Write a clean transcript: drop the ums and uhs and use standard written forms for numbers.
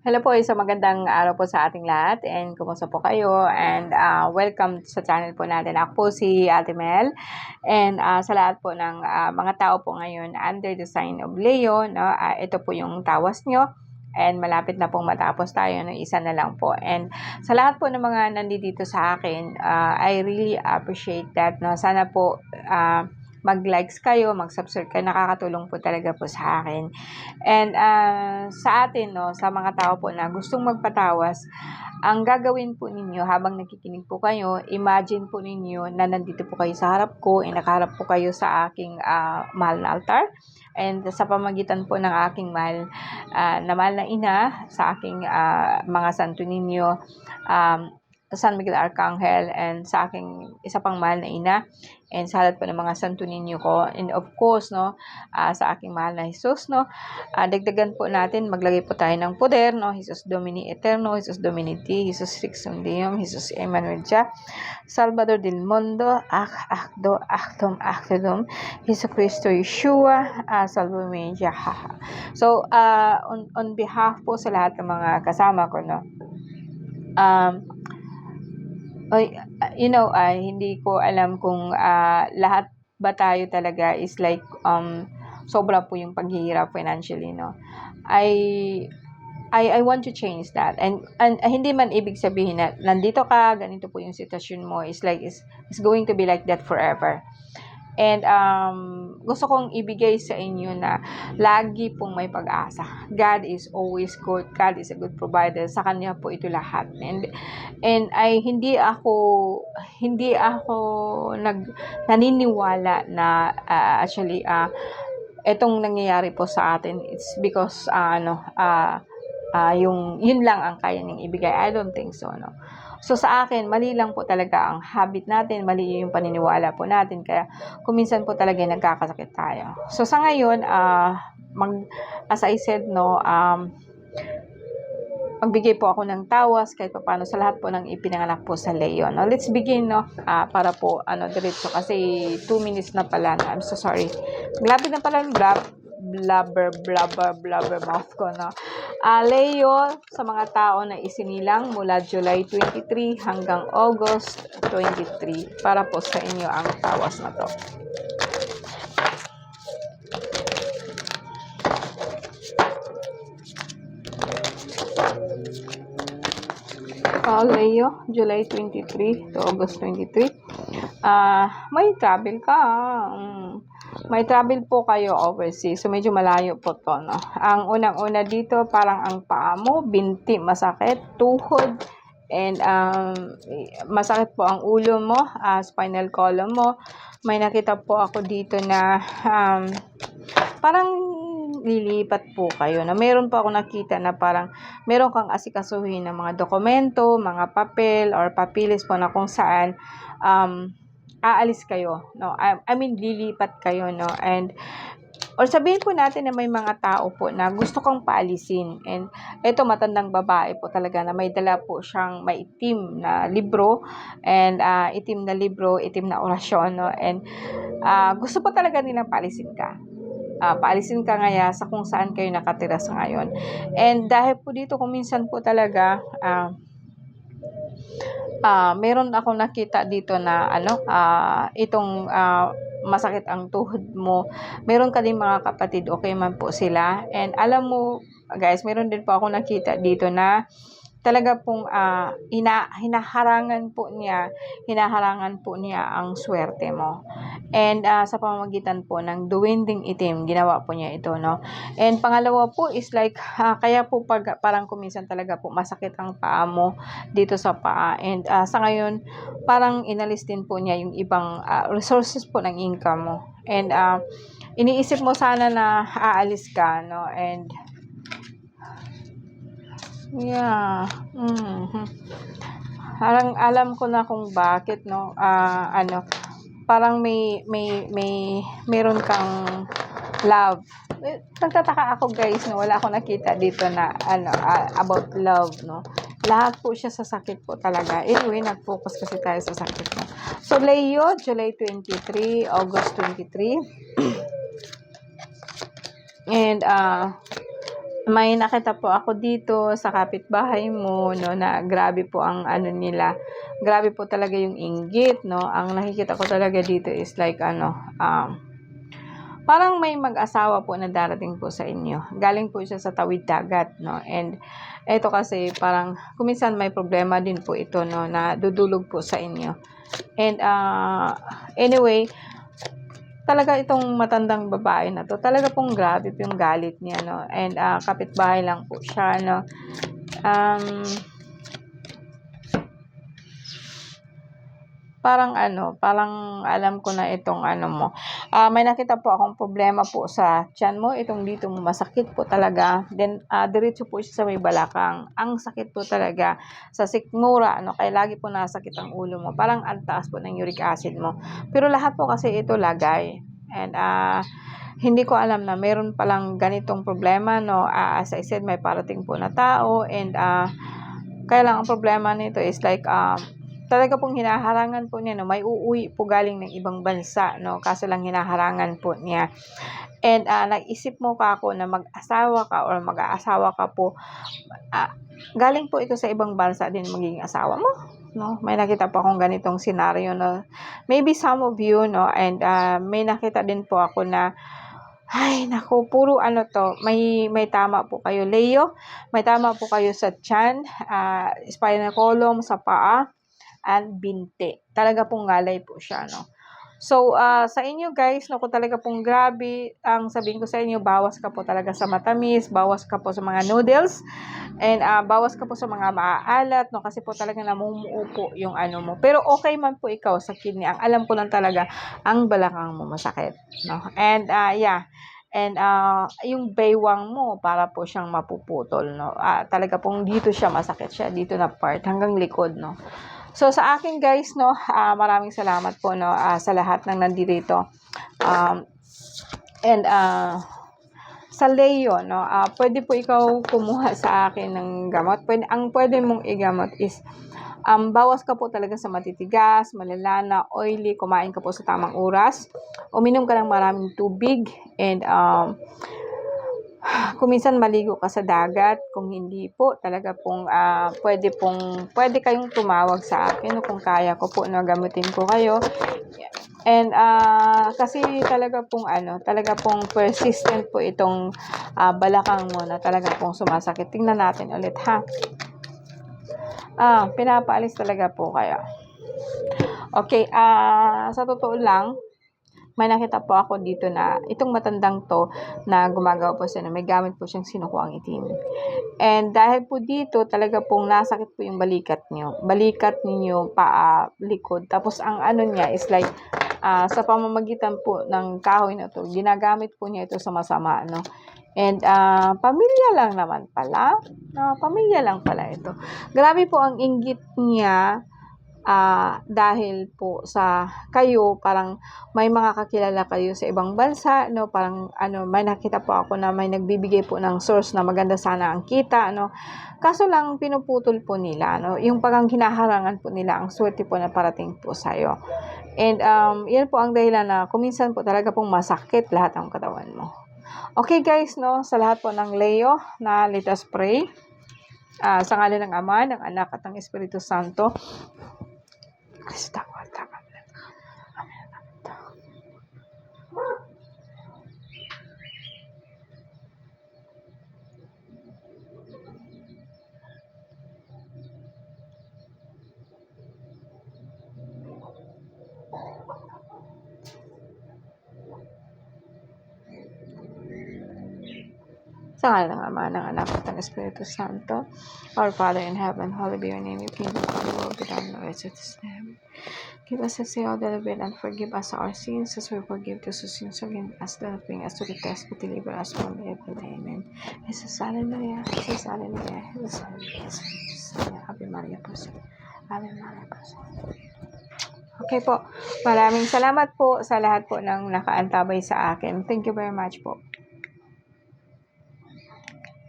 Hello po, isang magandang araw po sa ating lahat and kumusta po kayo and welcome sa channel po natin. Ako po si Ate Mel and sa lahat po ng mga tao po ngayon under the sign of Leo, no? Ito po yung tawas nyo and malapit na pong matapos tayo ng isa na lang po. And sa lahat po ng mga nandito sa akin, I really appreciate that. No? Sana po mag-likes kayo, mag-subscribe kayo, nakakatulong po talaga po sa akin. And sa atin, no, sa mga tao po na gustong magpatawas, ang gagawin po ninyo habang nakikinig po kayo, imagine po ninyo na nandito po kayo sa harap ko, nakaharap po kayo sa aking mahal na altar. And sa pamagitan po ng aking mahal na ina, sa aking mga santo ninyo, San Miguel Arcangel, and sa aking isa pang mahal na ina, and sa lahat po ng mga santo ninyo ko, and of course, no, sa aking mahal na Jesus, no, dagdagan po natin, maglagay po tayo ng poder, no, Jesus Domini Eterno, Jesus Domini Ti, Jesus Fixum Deum, Jesus Emmanuel Dia, Salvador del Mundo, Acdo, Actum, Actodum, Jesus Cristo Yeshua, Salvo me Dia. So, on behalf po sa lahat ng mga kasama ko, no, hindi ko alam kung lahat ba tayo talaga is like sobra po yung paghihirap financially, no. I want to change that, and hindi man ibig sabihin na nandito ka, ganito po yung sitwasyon mo, is going to be like that forever. And gusto kong ibigay sa inyo na lagi pong may pag-asa. God is always good. God is a good provider. Sa Kanya po ito lahat. And hindi ako naniniwala na actually itong nangyayari po sa atin, it's because yun lang ang kaya niyang ibigay. I don't think so, no. So sa akin, mali lang po talaga ang habit natin, mali yung paniniwala po natin, kaya kuminsan po talaga nagkakasakit tayo. So sa ngayon, as I said, no, magbigay po ako ng tawas kahit paano sa lahat po ng ipinanganak po sa Leo. No? Let's begin, no, para po diretso, kasi 2 minutes na pala na. I'm so sorry. Malapit na pala yung blabber mouth ko, no. Leo, sa mga tao na isinilang mula July 23 hanggang August 23, para po sa inyo ang tawas na to. Leo, July 23 to August 23. May travel ka. May travel po kayo overseas. So, medyo malayo po to, no? Ang unang-una dito, parang ang paa mo, binti, masakit, tuhod, and masakit po ang ulo mo, spinal column mo. May nakita po ako dito na parang lilipat po kayo. Na meron po ako nakita na parang meron kang asikasuhin ng mga dokumento, mga papel, or papilis po na kung saan aalis kayo, no. I mean lilipat kayo, no. And or sabihin po natin na may mga tao po na gusto kang paalisin, and ito matandang babae po talaga na may dala po siyang maitim na libro, and itim na orasyon, no. And gusto po talaga nilang paalisin ka. Paalisin ka ngaya sa kung saan kayo nakatira sa ngayon. And dahil po dito, kung minsan po talaga meron ako nakita dito na itong masakit ang tuhod mo. Meron ka din mga kapatid, okay man po sila. And alam mo, guys, meron din po ako nakita dito na talaga pong hinaharangan po niya ang swerte mo. And sa pamamagitan po ng duwending itim, ginawa po niya ito, no. And pangalawa po is like kaya po parang kuminsan talaga po masakit ang paa mo dito sa paa. And sa ngayon, parang inalis din po niya yung ibang resources po ng income mo. And iniisip mo sana na aalis ka, no. And yeah. Parang alam ko na kung bakit, no. Parang meron kang love. Nagtataka ako, guys, no, wala akong nakita dito na about love, no. Lahat po siya sa sakit po talaga. Anyway, nag-focus kasi tayo sa sakit, no. So Leo, July 23, August 23. And may nakita po ako dito sa kapitbahay mo, no, na grabe po ang ano nila. Grabe po talaga yung inggit, no. Ang nakikita ko talaga dito is like parang may mag-asawa po na darating po sa inyo. Galing po siya sa tawid dagat, no. And eto kasi parang kuminsan may problema din po ito, no, na dudulog po sa inyo. And anyway, talaga itong matandang babae na to, talaga pong grabe po yung galit niya, no. And kapitbahay lang po siya, no. Parang alam ko na itong ano mo. May nakita po akong problema po sa tiyan mo, itong dito mo masakit po talaga. Then diretso po siya sa may balakang. Ang sakit po talaga sa sikmura, ano, kaya lagi po nasakit ang ulo mo. Parang ang taas po ng uric acid mo. Pero lahat po kasi ito lagay. And hindi ko alam na meron palang ganitong problema, no. As I said, may parating po na tao, and kaya lang ang problema nito is like talaga pong hinaharangan po niya, no. May uuwi po galing ng ibang bansa, no, kaso lang hinaharangan po niya. And nag-isip mo ka ako na mag-asawa ka or mag-aasawa ka po, galing po ito sa ibang bansa din magiging asawa mo, no. May nakita po akong ganitong scenario, no. Maybe some of you, no, and may nakita din po ako na, ay naku, puro ano to, may tama po kayo, Leo. May tama po kayo sa tiyan, spinal column, sa paa, and binte. Talaga pong ngalay po siya, no. So, sa inyo guys, no, kung talaga pong grabe, ang sabihin ko sa inyo, bawas ka po talaga sa matamis, bawas ka po sa mga noodles, and bawas ka po sa mga maaalat, no, kasi po talaga namumuo po yung ano mo. Pero okay man po ikaw sa kidney, ang alam ko lang talaga, ang balakang mo masakit, no. And yeah, and yung baywang mo, para po siyang mapuputol, no. Talaga pong dito siya masakit siya, dito na part, hanggang likod, no. So, sa akin guys, no, maraming salamat po, no, sa lahat ng nandito. And sa Leo, no, pwede po ikaw kumuha sa akin ng gamot. Ang pwede mong igamot is, bawas ka po talaga sa matitigas, malalana, oily, kumain ka po sa tamang oras, uminom ka ng maraming tubig, and kung minsan maligo ka sa dagat. Kung hindi po, talaga pong pwede kayong tumawag sa akin, kung kaya ko po na gamutin ko kayo. And kasi talaga pong persistent po itong balakang mo na talaga pong sumasakit. Tingnan natin ulit, ha. Pinapaalis talaga po kayo. Okay, sa totoo lang, may nakita po ako dito na itong matandang to na gumagawa po siya, may gamit po siyang sinukuang itim. And dahil po dito, talaga pong nasakit po yung balikat ninyo, paa, likod. Tapos ang ano niya is like, sa pamamagitan po ng kahoy na to, ginagamit po niya ito sa masama, no. And pamilya lang naman pala. Pamilya lang pala ito. Grabe po ang inggit niya. Dahil po sa kayo, parang may mga kakilala kayo sa ibang bansa, no, parang may nakita po ako na may nagbibigay po ng source na maganda sana ang kita, no, kaso lang pinuputol po nila, no, yung parang hinaharangan po nila ang swerte po na parating po sa'yo. And yan po ang dahilan na kuminsan po talaga pong masakit lahat ng katawan mo. Okay guys, no, sa lahat po ng Leo, na let us pray. Sa ngalan ng Ama, ng Anak, at ng Espiritu Santo. Sa ngalan ng Ama, ng Anak, at ng Espiritu Santo. Our Father in heaven, hallowed be your name. Your kingdom come, your will be done on earth as it is in heaven. Give us this day our daily bread, and forgive us our sins as we forgive those who sin against us. Do not bring us to the test, but deliver us from evil. Amen. Jesus, hallelujah. Jesus, hallelujah. Jesus, hallelujah. Ave Maria, Puso. Ave Maria, Puso. Okay po. Maraming salamat po sa lahat po ng nakaantabay sa akin. Thank you very much po.